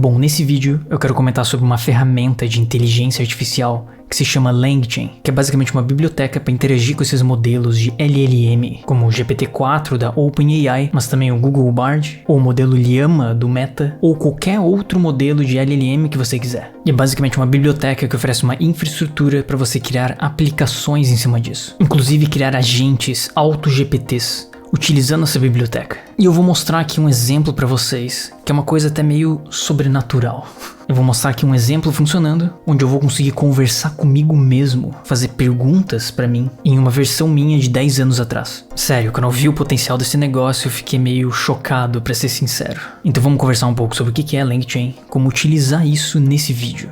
Bom, nesse vídeo eu quero comentar sobre uma ferramenta de inteligência artificial que se chama LangChain, que é basicamente uma biblioteca para interagir com esses modelos de LLM, como o GPT-4 da OpenAI, mas também o Google Bard, ou o modelo Llama do Meta, ou qualquer outro modelo de LLM que você quiser. E é basicamente uma biblioteca que oferece uma infraestrutura para você criar aplicações em cima disso, inclusive criar agentes auto-GPTs, utilizando essa biblioteca. E eu vou mostrar aqui um exemplo para vocês, que é uma coisa até meio sobrenatural. Eu vou mostrar aqui um exemplo funcionando, onde eu vou conseguir conversar comigo mesmo, fazer perguntas pra mim, em uma versão minha de 10 anos atrás. Sério, quando eu vi o potencial desse negócio, eu fiquei meio chocado, pra ser sincero. Então vamos conversar um pouco sobre o que é LangChain, como utilizar isso nesse vídeo.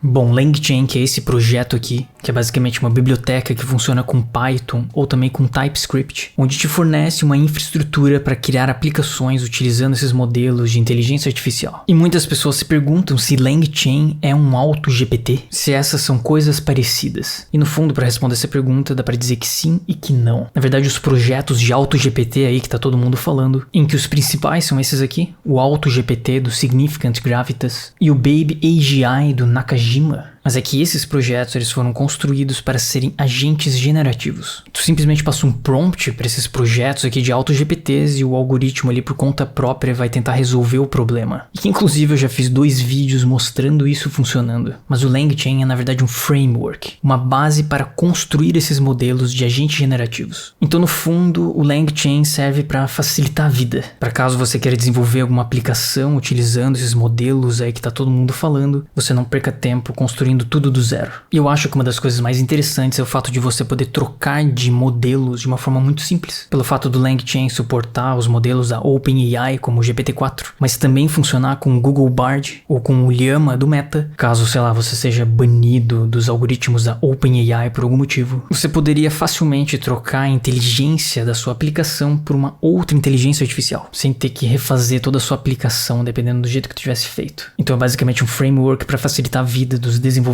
Bom, LangChain, que é esse projeto aqui, que é basicamente uma biblioteca que funciona com Python ou também com TypeScript, onde te fornece uma infraestrutura para criar aplicações utilizando esses modelos de inteligência artificial. E muitas pessoas se perguntam se LangChain é um auto-GPT, se essas são coisas parecidas. E no fundo, para responder essa pergunta, dá para dizer que sim e que não. Na verdade, os projetos de auto-GPT aí que tá todo mundo falando, em que os principais são esses aqui, o auto-GPT do Significant Gravitas e o Baby AGI do Nakajima. Mas é que esses projetos eles foram construídos para serem agentes generativos. Tu simplesmente passa um prompt para esses projetos aqui de auto-GPTs e o algoritmo ali por conta própria vai tentar resolver o problema. E inclusive eu já fiz 2 vídeos mostrando isso funcionando. Mas o LangChain é na verdade um framework, uma base para construir esses modelos de agentes generativos. Então no fundo o LangChain serve para facilitar a vida. Para caso você queira desenvolver alguma aplicação utilizando esses modelos aí que tá todo mundo falando, você não perca tempo construindo tudo do zero. E eu acho que uma das coisas mais interessantes é o fato de você poder trocar de modelos de uma forma muito simples. Pelo fato do LangChain suportar os modelos da OpenAI como o GPT-4, mas também funcionar com o Google Bard ou com o Llama do Meta, caso, sei lá, você seja banido dos algoritmos da OpenAI por algum motivo. Você poderia facilmente trocar a inteligência da sua aplicação por uma outra inteligência artificial, sem ter que refazer toda a sua aplicação dependendo do jeito que tivesse feito. Então é basicamente um framework para facilitar a vida dos desenvolvedores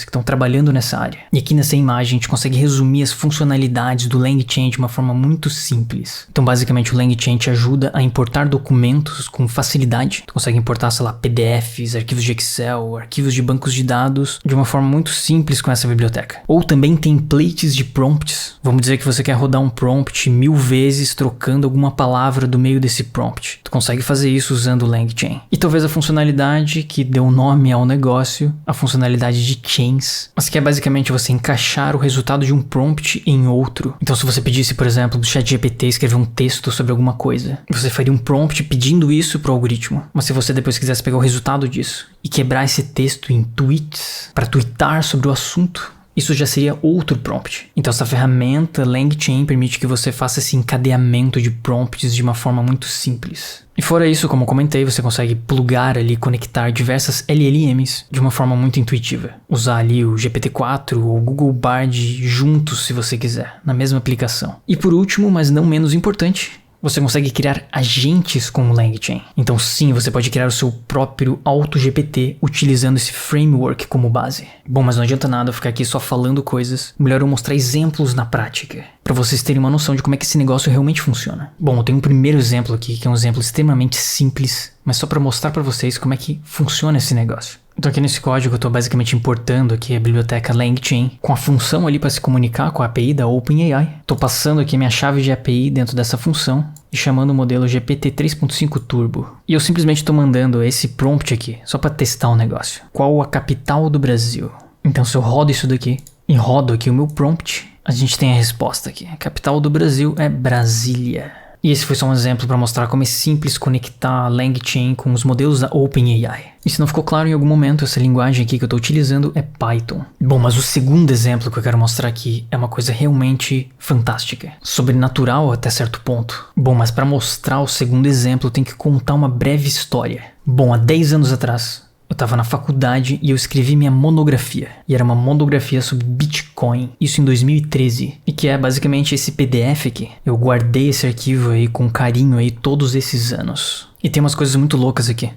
que estão trabalhando nessa área. E aqui nessa imagem a gente consegue resumir as funcionalidades do LangChain de uma forma muito simples. Então basicamente o LangChain te ajuda a importar documentos com facilidade. Tu consegue importar, sei lá, PDFs, arquivos de Excel, arquivos de bancos de dados de uma forma muito simples com essa biblioteca. Ou também templates de prompts. Vamos dizer que você quer rodar um prompt 1000 vezes trocando alguma palavra do meio desse prompt. Tu consegue fazer isso usando o LangChain. E talvez a funcionalidade que deu nome ao negócio, a funcionalidade de chains, mas que é basicamente você encaixar o resultado de um prompt em outro. Então se você pedisse, por exemplo, do ChatGPT escrever um texto sobre alguma coisa, você faria um prompt pedindo isso pro algoritmo. Mas se você depois quisesse pegar o resultado disso e quebrar esse texto em tweets para tweetar sobre o assunto, isso já seria outro prompt. Então essa ferramenta LangChain permite que você faça esse encadeamento de prompts de uma forma muito simples. E fora isso, como eu comentei, você consegue plugar ali, conectar diversas LLMs de uma forma muito intuitiva. Usar ali o GPT-4 ou o Google Bard juntos se você quiser, na mesma aplicação. E por último, mas não menos importante, você consegue criar agentes com o LangChain. Então sim, você pode criar o seu próprio auto-GPT utilizando esse framework como base. Bom, mas não adianta nada eu ficar aqui só falando coisas. Melhor eu mostrar exemplos na prática, para vocês terem uma noção de como é que esse negócio realmente funciona. Bom, eu tenho um primeiro exemplo aqui, que é um exemplo extremamente simples, mas só para mostrar para vocês como é que funciona esse negócio. Então aqui nesse código eu estou basicamente importando aqui a biblioteca LangChain com a função ali para se comunicar com a API da OpenAI. Estou passando aqui minha chave de API dentro dessa função e chamando o modelo GPT 3.5 Turbo. E eu simplesmente estou mandando esse prompt aqui, só para testar o negócio. Qual a capital do Brasil? Então se eu rodo isso daqui e rodo aqui o meu prompt, a gente tem a resposta aqui. A capital do Brasil é Brasília. E esse foi só um exemplo para mostrar como é simples conectar a LangChain com os modelos da OpenAI. E se não ficou claro em algum momento, essa linguagem aqui que eu estou utilizando é Python. Bom, mas o segundo exemplo que eu quero mostrar aqui é uma coisa realmente fantástica. Sobrenatural até certo ponto. Bom, mas para mostrar o segundo exemplo eu tenho que contar uma breve história. Bom, há 10 anos atrás, eu estava na faculdade e eu escrevi minha monografia. E era uma monografia sobre Bitcoin, isso em 2013. E que é basicamente esse PDF aqui. Eu guardei esse arquivo aí com carinho aí todos esses anos. E tem umas coisas muito loucas aqui.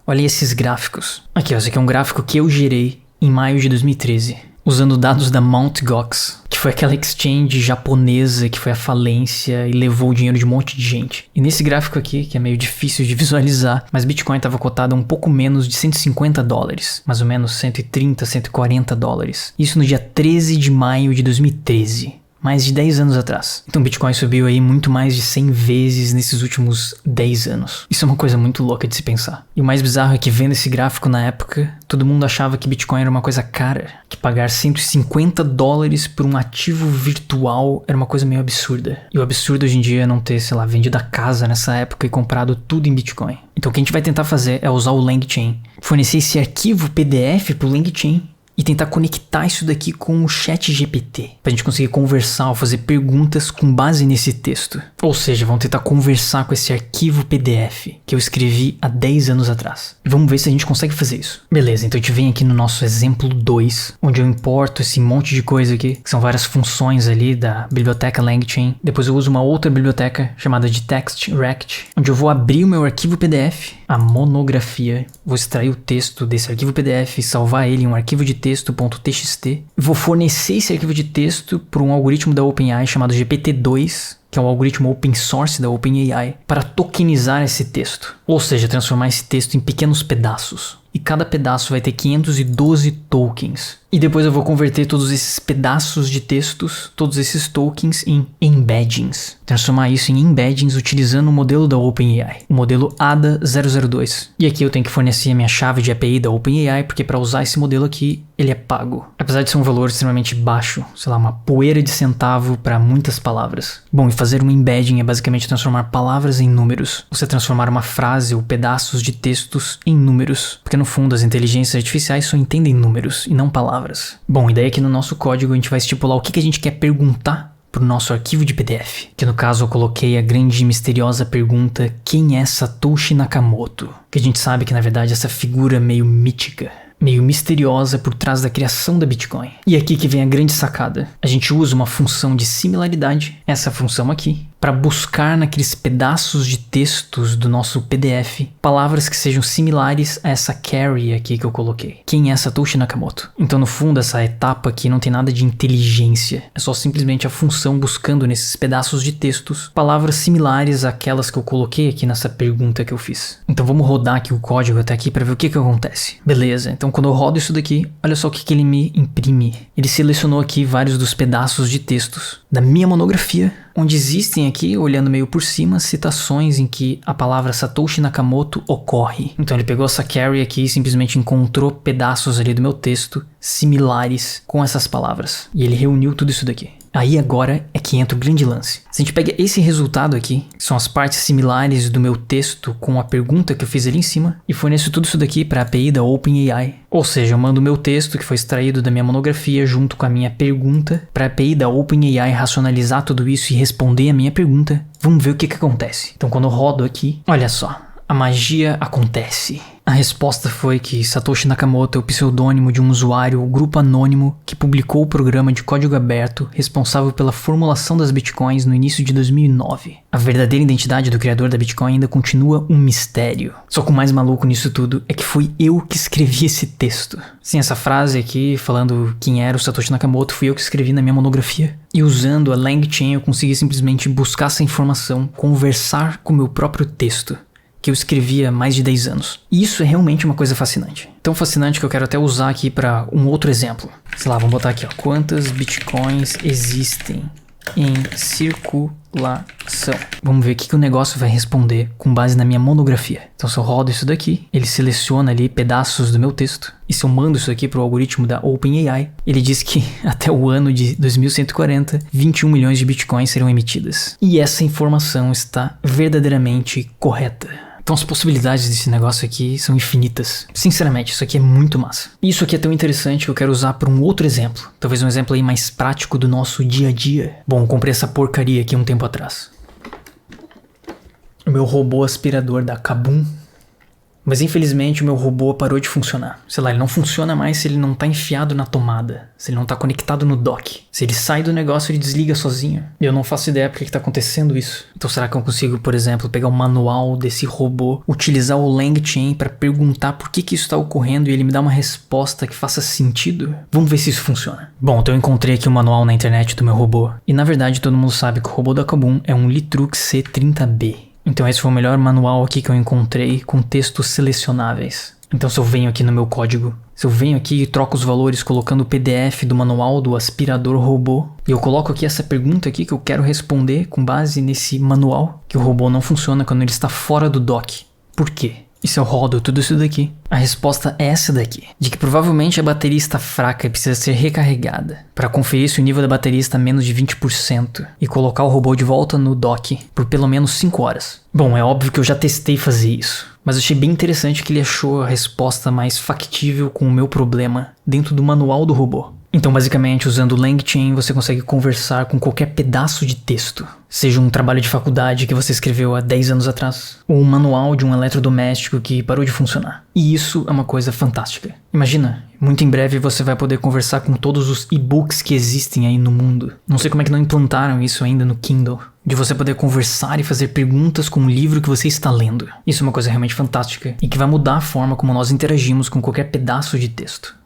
Olha esses gráficos. Aqui, ó, esse aqui é um gráfico que eu gerei em maio de 2013. Usando dados da Mt. Gox, que que foi aquela exchange japonesa que foi à falência e levou o dinheiro de um monte de gente. E nesse gráfico aqui, que é meio difícil de visualizar, mas Bitcoin estava cotado a um pouco menos de $150, mais ou menos 130, 140 dólares. Isso no dia 13 de maio de 2013. Mais de 10 anos atrás. Então Bitcoin subiu aí muito mais de 100 vezes nesses últimos 10 anos. Isso é uma coisa muito louca de se pensar. E o mais bizarro é que vendo esse gráfico na época, todo mundo achava que Bitcoin era uma coisa cara. Que pagar 150 dólares por um ativo virtual era uma coisa meio absurda. E o absurdo hoje em dia é não ter, sei lá, vendido a casa nessa época e comprado tudo em Bitcoin. Então o que a gente vai tentar fazer é usar o LangChain. Fornecer esse arquivo PDF pro LangChain e tentar conectar isso daqui com o ChatGPT, pra gente conseguir conversar ou fazer perguntas com base nesse texto. Ou seja, vamos tentar conversar com esse arquivo PDF que eu escrevi há 10 anos atrás. E vamos ver se a gente consegue fazer isso. Beleza, então a gente vem aqui no nosso exemplo 2, onde eu importo esse monte de coisa aqui, que são várias funções ali da biblioteca LangChain. Depois eu uso uma outra biblioteca chamada de TextRect, onde eu vou abrir o meu arquivo PDF, a monografia, vou extrair o texto desse arquivo PDF e salvar ele em um arquivo de texto.txt. Vou fornecer esse arquivo de texto para um algoritmo da OpenAI chamado GPT-2, que é um algoritmo open source da OpenAI, para tokenizar esse texto. Ou seja, transformar esse texto em pequenos pedaços. E cada pedaço vai ter 512 tokens. E depois eu vou converter todos esses pedaços de textos, todos esses tokens, em embeddings. Transformar isso em embeddings utilizando o modelo da OpenAI, o modelo ADA002. E aqui eu tenho que fornecer a minha chave de API da OpenAI, porque para usar esse modelo aqui, ele é pago. Apesar de ser um valor extremamente baixo, sei lá, uma poeira de centavo para muitas palavras. Bom, e fazer um embedding é basicamente transformar palavras em números. Você transformar uma frase ou pedaços de textos em números. Porque no fundo as inteligências artificiais só entendem números e não palavras. Bom, e daí aqui no nosso código a gente vai estipular o que a gente quer perguntar para o nosso arquivo de PDF. Que no caso eu coloquei a grande e misteriosa pergunta: quem é Satoshi Nakamoto? Que a gente sabe que na verdade essa figura meio mítica, meio misteriosa por trás da criação da Bitcoin. E aqui que vem a grande sacada. A gente usa uma função de similaridade, essa função aqui, para buscar naqueles pedaços de textos do nosso PDF palavras que sejam similares a essa carry aqui que eu coloquei. Quem é Satoshi Nakamoto? Então no fundo essa etapa aqui não tem nada de inteligência, é só simplesmente a função buscando nesses pedaços de textos palavras similares àquelas que eu coloquei aqui nessa pergunta que eu fiz. Então vamos rodar aqui o código até aqui para ver o que acontece. Beleza, então quando eu rodo isso daqui, olha só o que ele me imprime. Ele selecionou aqui vários dos pedaços de textos da minha monografia, onde existem aqui, olhando meio por cima, citações em que a palavra Satoshi Nakamoto ocorre. Então ele pegou essa carry aqui e simplesmente encontrou pedaços ali do meu texto similares com essas palavras. E ele reuniu tudo isso daqui. Aí agora é que entra o grande lance. Se a gente pega esse resultado aqui, que são as partes similares do meu texto com a pergunta que eu fiz ali em cima, e forneço tudo isso daqui para a API da OpenAI. Ou seja, eu mando o meu texto que foi extraído da minha monografia junto com a minha pergunta para a API da OpenAI racionalizar tudo isso e responder a minha pergunta. Vamos ver o que acontece. Então quando eu rodo aqui, olha só, a magia acontece. A resposta foi que Satoshi Nakamoto é o pseudônimo de um usuário ou grupo anônimo que publicou o programa de código aberto responsável pela formulação das bitcoins no início de 2009. A verdadeira identidade do criador da Bitcoin ainda continua um mistério. Só que o mais maluco nisso tudo é que foi eu que escrevi esse texto. Sim, essa frase aqui, falando quem era o Satoshi Nakamoto, fui eu que escrevi na minha monografia. E usando a LangChain eu consegui simplesmente buscar essa informação, conversar com o meu próprio texto, que eu escrevi há mais de 10 anos. E isso é realmente uma coisa fascinante. Tão fascinante que eu quero até usar aqui para um outro exemplo. Sei lá, vamos botar aqui, ó. Quantas bitcoins existem em circulação? Vamos ver o que o negócio vai responder com base na minha monografia. Então se eu rodo isso daqui, ele seleciona ali pedaços do meu texto. E se eu mando isso aqui para o algoritmo da OpenAI, ele diz que até o ano de 2140, 21 milhões de bitcoins serão emitidas. E essa informação está verdadeiramente correta. Então as possibilidades desse negócio aqui são infinitas. Sinceramente, isso aqui é muito massa. E isso aqui é tão interessante que eu quero usar para um outro exemplo. Talvez um exemplo aí mais prático do nosso dia a dia. Bom, eu comprei essa porcaria aqui um tempo atrás. O meu robô aspirador da Kabum Mas infelizmente o meu robô parou de funcionar. Sei lá, ele não funciona mais se ele não tá enfiado na tomada, se ele não tá conectado no dock. Se ele sai do negócio, ele desliga sozinho. E eu não faço ideia porque que tá acontecendo isso. Então será que eu consigo, por exemplo, pegar o manual desse robô, utilizar o LangChain para perguntar por que isso tá ocorrendo e ele me dá uma resposta que faça sentido? Vamos ver se isso funciona. Bom, então eu encontrei aqui o manual na internet do meu robô. E na verdade todo mundo sabe que o robô da Kabum é um Litrux C30B. Então esse foi o melhor manual aqui que eu encontrei com textos selecionáveis. Então se eu venho aqui no meu código, se eu venho aqui e troco os valores colocando o PDF do manual do aspirador robô, e eu coloco aqui essa pergunta aqui que eu quero responder com base nesse manual, que o robô não funciona quando ele está fora do dock. Por quê? E se eu rodo tudo isso daqui? A resposta é essa daqui, de que provavelmente a bateria está fraca e precisa ser recarregada, para conferir se o nível da bateria está menos de 20% e colocar o robô de volta no dock por pelo menos 5 horas. Bom, é óbvio que eu já testei fazer isso, mas achei bem interessante que ele achou a resposta mais factível com o meu problema dentro do manual do robô. Então, basicamente, usando o LangChain, você consegue conversar com qualquer pedaço de texto. Seja um trabalho de faculdade que você escreveu há 10 anos atrás, ou um manual de um eletrodoméstico que parou de funcionar. E isso é uma coisa fantástica. Imagina, muito em breve você vai poder conversar com todos os e-books que existem aí no mundo. Não sei como é que não implantaram isso ainda no Kindle. De você poder conversar e fazer perguntas com o livro que você está lendo. Isso é uma coisa realmente fantástica e que vai mudar a forma como nós interagimos com qualquer pedaço de texto.